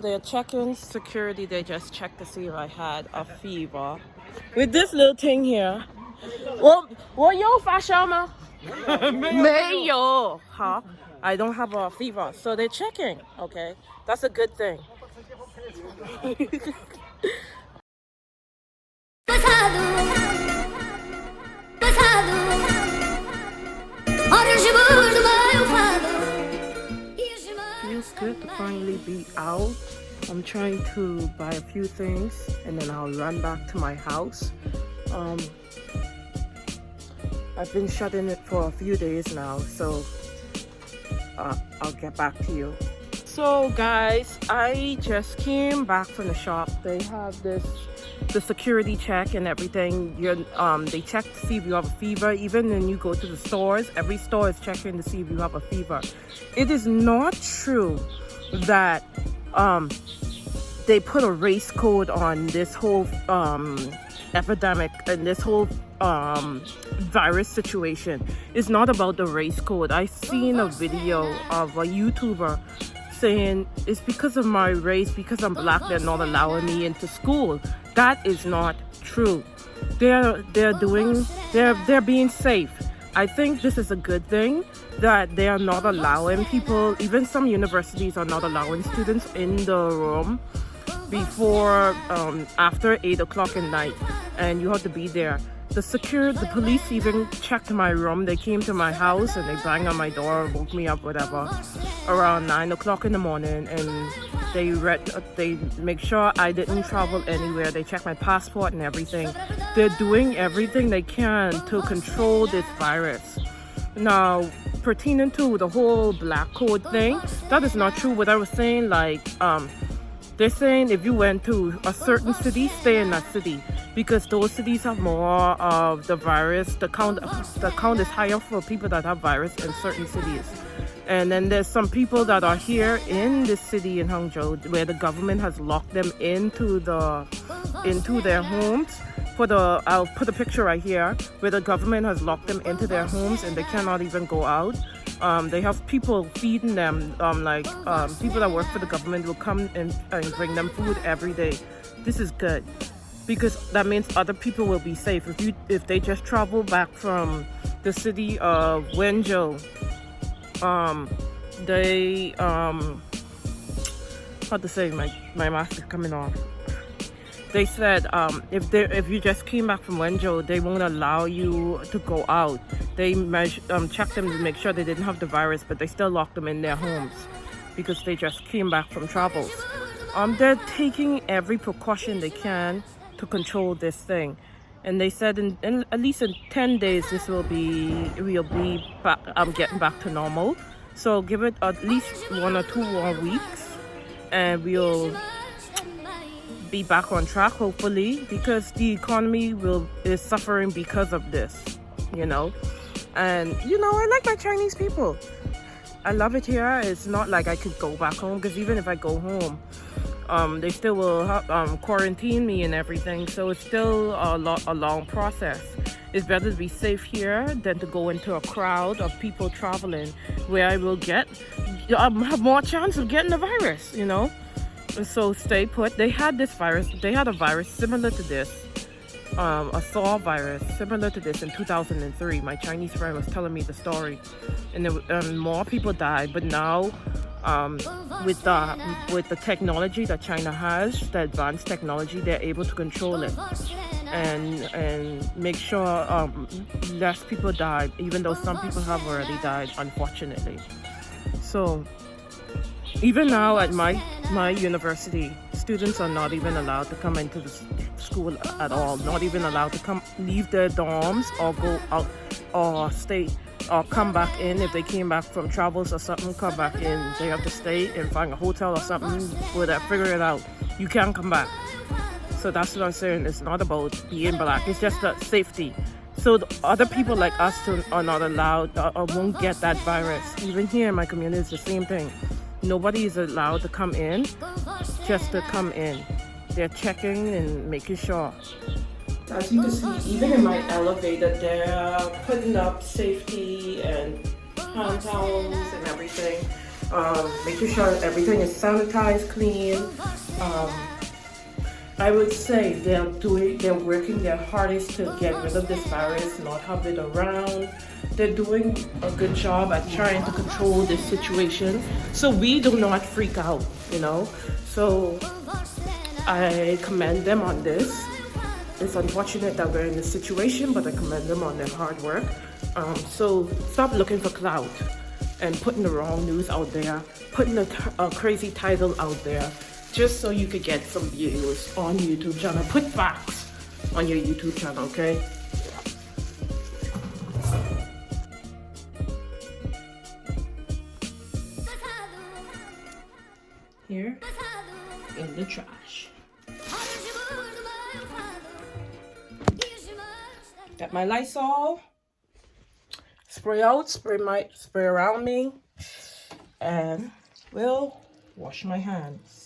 They're checking security. They just checked to see if I had a fever. With this little thing here. 我有发烧吗？没有. Huh? I don't have a fever. So they're checking. Okay. That's a good thing. Feels good to finally be out. I'm trying to buy a few things and then I'll run back to my house. I've been shut in it for a few days now, so I'll get back to you. So guys, I just came back from the shop. They have the security check and everything. They check to see if you have a fever. Even when you go to the stores, every store is checking to see if you have a fever. It is not true that they put a race code on this whole epidemic and this whole virus situation. It's not about the race code. I seen a video of a YouTuber saying it's because of my race, because I'm black, they're not allowing me into school. That is not true. They're being safe. I think this is a good thing that they are not allowing people, even some universities are not allowing students in the room before after 8 o'clock at night, and you have to be there. The police even checked my room. They came to my house and they banged on my door, woke me up, whatever, around 9 o'clock in the morning, and they make sure I didn't travel anywhere. They checked my passport and everything. They're doing everything they can to control this virus. Now, pertaining to the whole black code thing, that is not true. What I was saying, they're saying if you went to a certain city, stay in that city, because those cities have more of the virus. The count is higher for people that have virus in certain cities. And then there's some people that are here in this city in Hangzhou where the government has locked them into their homes. I'll put a picture right here where the government has locked them into their homes and they cannot even go out. They have people feeding them, people that work for the government will come and bring them food every day. This is good because that means other people will be safe. If they just travel back from the city of Wenzhou, how to say, my mask is coming off. They said if you just came back from Wenzhou, they won't allow you to go out. They checked them to make sure they didn't have the virus, but they still locked them in their homes because they just came back from travels. They're taking every precaution they can to control this thing, and they said in at least in 10 days we'll be back, getting back to normal. So give it at least 1 or 2 more weeks, and we'll be back on track, hopefully, because the economy is suffering because of this, And I like my Chinese people. I love it here. It's not like I could go back home, because even if I go home, they still will quarantine me and everything, so it's still a long process. It's better to be safe here than to go into a crowd of people traveling where I will have more chance of getting the virus, So stay put. They had a virus similar to this, a Sars virus similar to this in 2003. My Chinese friend was telling me the story, and more people died. But now, with the technology that China has, the advanced technology, they're able to control it and make sure less people die, even though some people have already died, unfortunately. So even now at my university, students are not even allowed to come into the school at all, not even allowed to leave their dorms or go out or stay or come back in. If they came back from travels or something, come back in. They have to stay and find a hotel or something, figure it out. You can't come back. So that's what I'm saying. It's not about being black, it's just the safety. So the other people like us are not allowed or won't get that virus. Even here in my community, it's the same thing. Nobody is allowed to come in, just to come in. They're checking and making sure. As you can see, even in my elevator, they're putting up safety and hand towels and everything. making sure everything is sanitized, clean. I would say they're working their hardest to get rid of this virus, not have it around. They're doing a good job at trying to control this situation so we do not freak out, you know. So I commend them on this. It's unfortunate that we're in this situation, but I commend them on their hard work. So stop looking for clout and putting the wrong news out there, putting a crazy title out there, just so you could get some views on YouTube channel. Put facts on your YouTube channel, okay? Here in the trash. Got my Lysol. Spray out, spray around me, and we'll wash my hands.